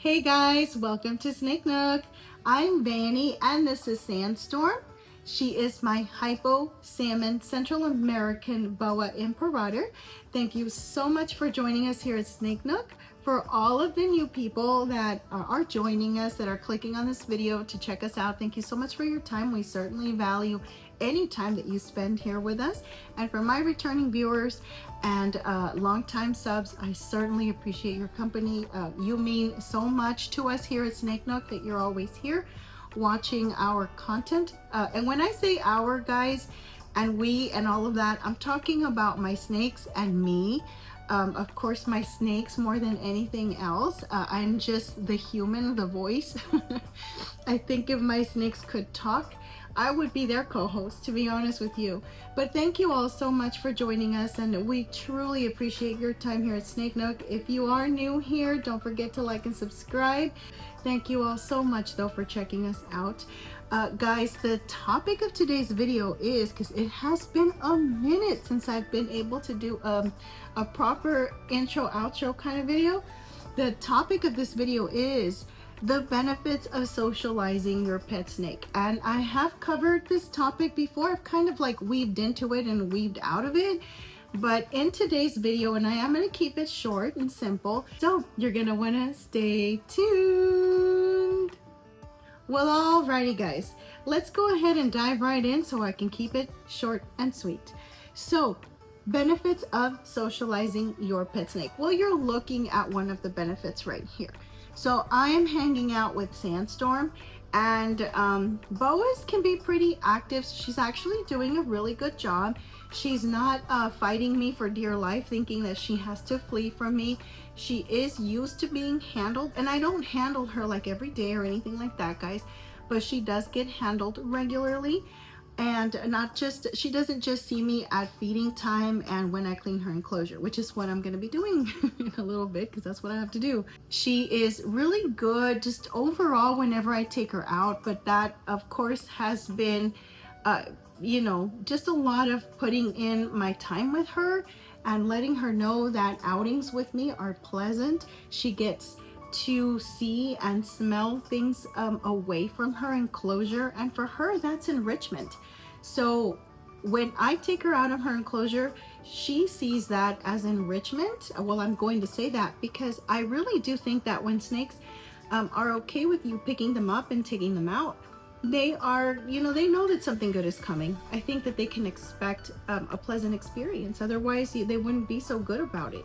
Hey guys, welcome to Snake Nook. I'm Vanny and this is Sandstorm. She is my hypo salmon Central American boa imperator. Thank you so much for joining us here at Snake Nook. For all of the new people that are joining us, that are clicking on this video to check us out, thank you so much for your time. We certainly value any time that you spend here with us. And for my returning viewers and longtime subs, I certainly appreciate your company. You mean so much to us here at Snake Nook that you're always here watching our content. And when I say our, guys, and we and all of that, I'm talking about my snakes and me. Of course, my snakes more than anything else. I'm just the human, the voice. I think if my snakes could talk, I would be their co-host, to be honest with you. But thank you all so much for joining us, and we truly appreciate your time here at Snake Nook. If you are new here, don't forget to like and subscribe. Thank you all so much though for checking us out. Guys, the topic of today's video is, because it has been a minute since I've been able to do a proper intro outro kind of video. The topic of this video is the benefits of socializing your pet snake. And I have covered this topic before. I've kind of like weaved into it and weaved out of it. But in today's video, and I am going to keep it short and simple, so you're going to want to stay tuned. Well, alrighty guys, let's go ahead and dive right in so I can keep it short and sweet. So, benefits of socializing your pet snake. Well, you're looking at one of the benefits right here. So I am hanging out with Sandstorm, and boas can be pretty active. She's actually doing a really good job. She's not fighting me for dear life, thinking that she has to flee from me. She is used to being handled, and I don't handle her like every day or anything like that, guys, but she does get handled regularly. And not just, she doesn't just see me at feeding time and when I clean her enclosure, which is what I'm going to be doing in a little bit, because that's what I have to do. She is really good just overall whenever I take her out, but that of course has been you know, just a lot of putting in my time with her and letting her know that outings with me are pleasant. She gets to see and smell things away from her enclosure, and for her that's enrichment. So when I take her out of her enclosure, she sees that as enrichment. Well, I'm going to say that because I really do think that when snakes are okay with you picking them up and taking them out, they are, you know, they know that something good is coming. I think that they can expect a pleasant experience, otherwise they wouldn't be so good about it.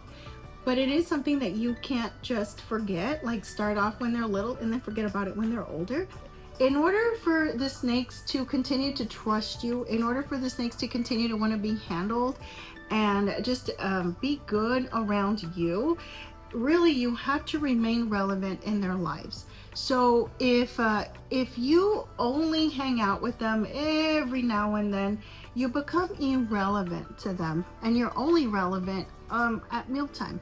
But it is something that you can't just forget, like start off when they're little and then forget about it when they're older. In order for the snakes to continue to trust you, in order for the snakes to continue to want to be handled and just be good around you, really you have to remain relevant in their lives. So if you only hang out with them every now and then, you become irrelevant to them, and you're only relevant at mealtime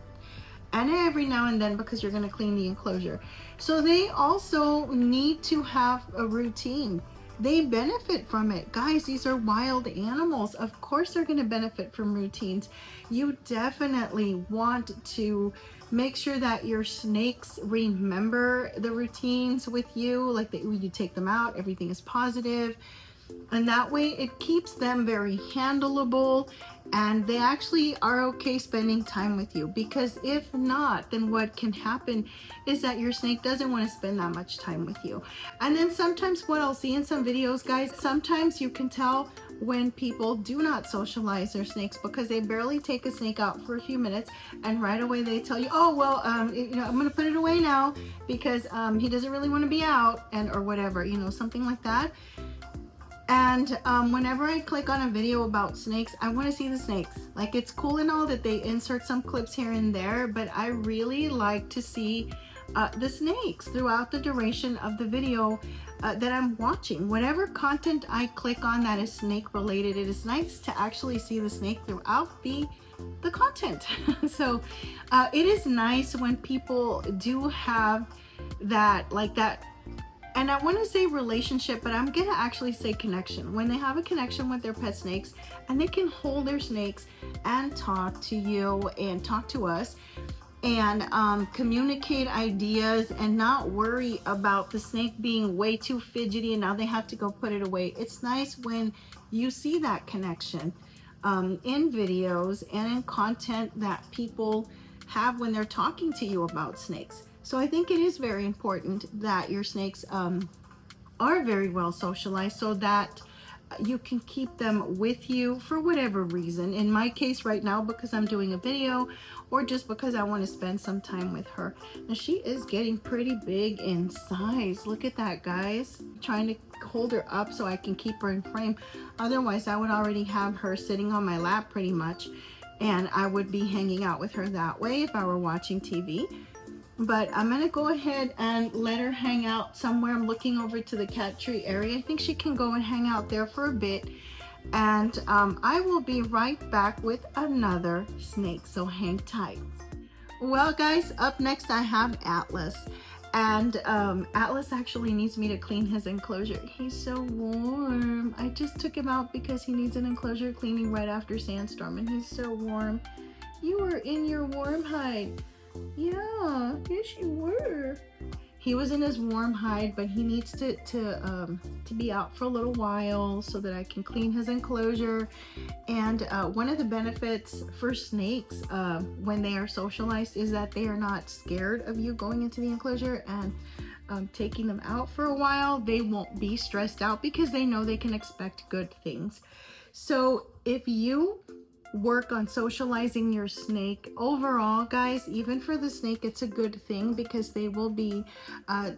and every now and then because you're going to clean the enclosure. So they also need to have a routine. They benefit from it. Guys, these are wild animals. Of course they're going to benefit from routines. You definitely want to make sure that your snakes remember the routines with you, like that when you take them out, everything is positive. And that way it keeps them very handleable, and they actually are okay spending time with you. Because if not, then what can happen is that your snake doesn't want to spend that much time with you. And then sometimes what I'll see in some videos, guys, sometimes you can tell when people do not socialize their snakes because they barely take a snake out for a few minutes and right away they tell you, oh well, you know, I'm gonna put it away now because he doesn't really want to be out, and or whatever, you know, something like that. And whenever I click on a video about snakes, I want to see the snakes. Like, it's cool and all that they insert some clips here and there, but I really like to see the snakes throughout the duration of the video that I'm watching. Whatever content I click on that is snake related, it is nice to actually see the snake throughout the content. So it is nice when people do have that, like that. And I want to say relationship, but I'm going to actually say connection. When they have a connection with their pet snakes and they can hold their snakes and talk to you and talk to us and communicate ideas and not worry about the snake being way too fidgety and now they have to go put it away. It's nice when you see that connection in videos and in content that people have when they're talking to you about snakes. So I think it is very important that your snakes are very well socialized so that you can keep them with you for whatever reason. In my case right now, because I'm doing a video, or just because I want to spend some time with her. Now she is getting pretty big in size. Look at that, guys. I'm trying to hold her up so I can keep her in frame. Otherwise I would already have her sitting on my lap pretty much, and I would be hanging out with her that way if I were watching TV. But I'm gonna go ahead and let her hang out somewhere. I'm looking over to the cat tree area. I think she can go and hang out there for a bit, and I will be right back with another snake, so hang tight. Well guys, up next I have Atlas, and Atlas actually needs me to clean his enclosure. He's so warm. I just took him out because he needs an enclosure cleaning right after Sandstorm, and he's so warm. You were in your warm hide. Yeah, yes you were. He was in his warm hide, but he needs to be out for a little while so that I can clean his enclosure. And one of the benefits for snakes when they are socialized is that they are not scared of you going into the enclosure and taking them out for a while. They won't be stressed out because they know they can expect good things. So if you work on socializing your snake overall, guys, even for the snake, it's a good thing because they will be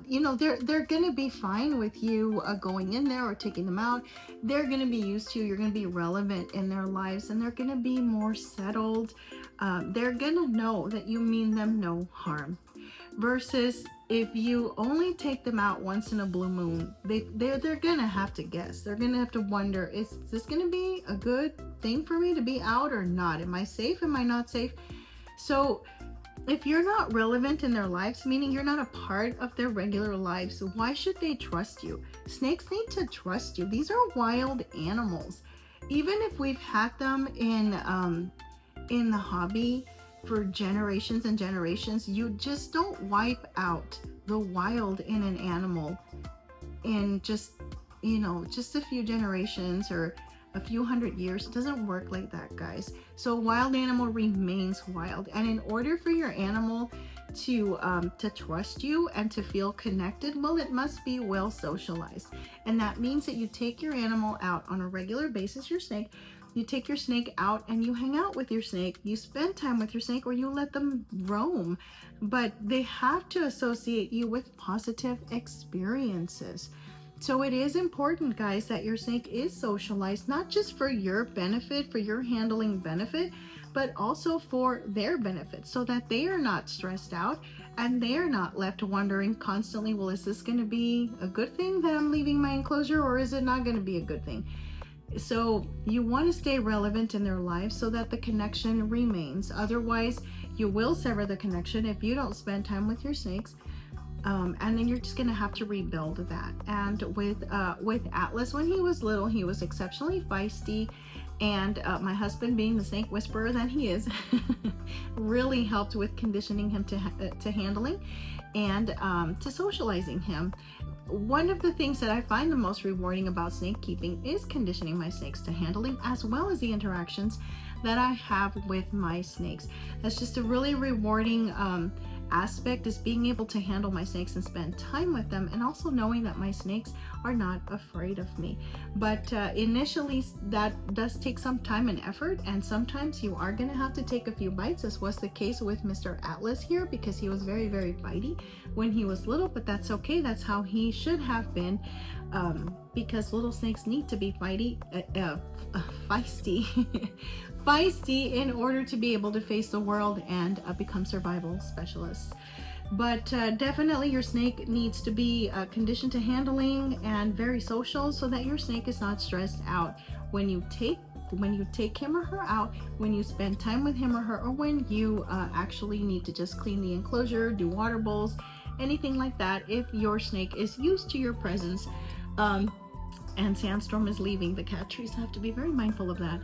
you know, they're gonna be fine with you going in there or taking them out. They're gonna be used to you. You're gonna be relevant in their lives, and they're gonna be more settled. They're gonna know that you mean them no harm, versus if you only take them out once in a blue moon, they're gonna have to guess. They're gonna have to wonder, is this gonna be a good thing for me to be out or not? Am I safe? Am I not safe? So if you're not relevant in their lives, meaning you're not a part of their regular lives, why should they trust you? Snakes need to trust you. These are wild animals. Even if we've had them in the hobby for generations and generations, you just don't wipe out the wild in an animal in just, you know, just a few generations or a few hundred years. It doesn't work like that, guys. So a wild animal remains wild, and in order for your animal to trust you and to feel connected, well, it must be well socialized. And that means that you take your animal out on a regular basis, your snake. You take your snake out and you hang out with your snake. You spend time with your snake, or you let them roam. But they have to associate you with positive experiences. So it is important, guys, that your snake is socialized, not just for your benefit, for your handling benefit, but also for their benefit, so that they are not stressed out and they are not left wondering constantly, well, is this going to be a good thing that I'm leaving my enclosure, or is it not going to be a good thing? So you want to stay relevant in their lives so that the connection remains. Otherwise, you will sever the connection if you don't spend time with your snakes. And then you're just gonna have to rebuild that. And with Atlas, when he was little, he was exceptionally feisty, and my husband, being the snake whisperer that he is, really helped with conditioning him to handling and to socializing him. One of the things that I find the most rewarding about snake keeping is conditioning my snakes to handling, as well as the interactions that I have with my snakes. That's just a really rewarding aspect, is being able to handle my snakes and spend time with them, and also knowing that my snakes are not afraid of me. But initially that does take some time and effort, and sometimes you are going to have to take a few bites, as was the case with Mr. Atlas here, because he was very, very bitey when he was little. But that's okay, that's how he should have been, because little snakes need to be feisty feisty in order to be able to face the world and become survival specialists. But definitely your snake needs to be conditioned to handling and very social, so that your snake is not stressed out when you take him or her out, when you spend time with him or her, or when you actually need to just clean the enclosure, do water bowls, anything like that. If your snake is used to your presence, and Sandstorm is leaving the cat tree, so I have to be very mindful of that.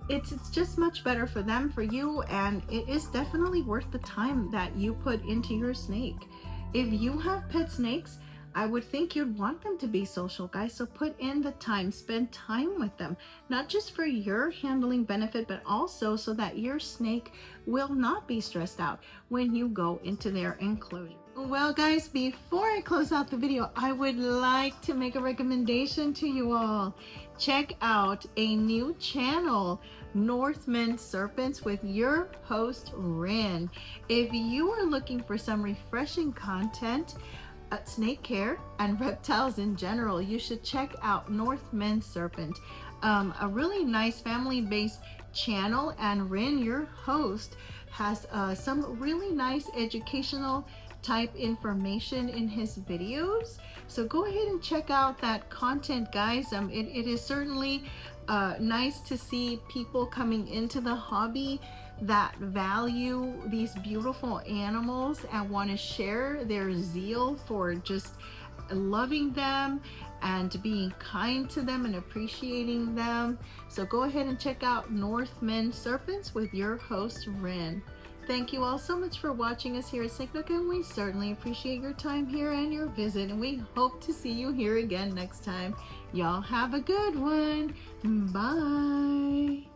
It's just much better for them, for you, and it is definitely worth the time that you put into your snake. If you have pet snakes, I would think you'd want them to be social, guys. So put in the time, spend time with them, not just for your handling benefit, but also so that your snake will not be stressed out when you go into their enclosure. Well, guys, before I close out the video, I would like to make a recommendation to you all. Check out a new channel, Northman Serpents, with your host, Rin. If you are looking for some refreshing content, snake care and reptiles in general, you should check out Northman Serpent, a really nice family-based channel, and Rin, your host, has some really nice educational type information in his videos. So go ahead and check out that content, guys. It is certainly nice to see people coming into the hobby that value these beautiful animals and want to share their zeal for just loving them and being kind to them and appreciating them. So go ahead and check out Northman Serpents with your host, Rin. Thank you all so much for watching us here at Snake Nook, and we certainly appreciate your time here and your visit, and we hope to see you here again next time. Y'all have a good one. Bye.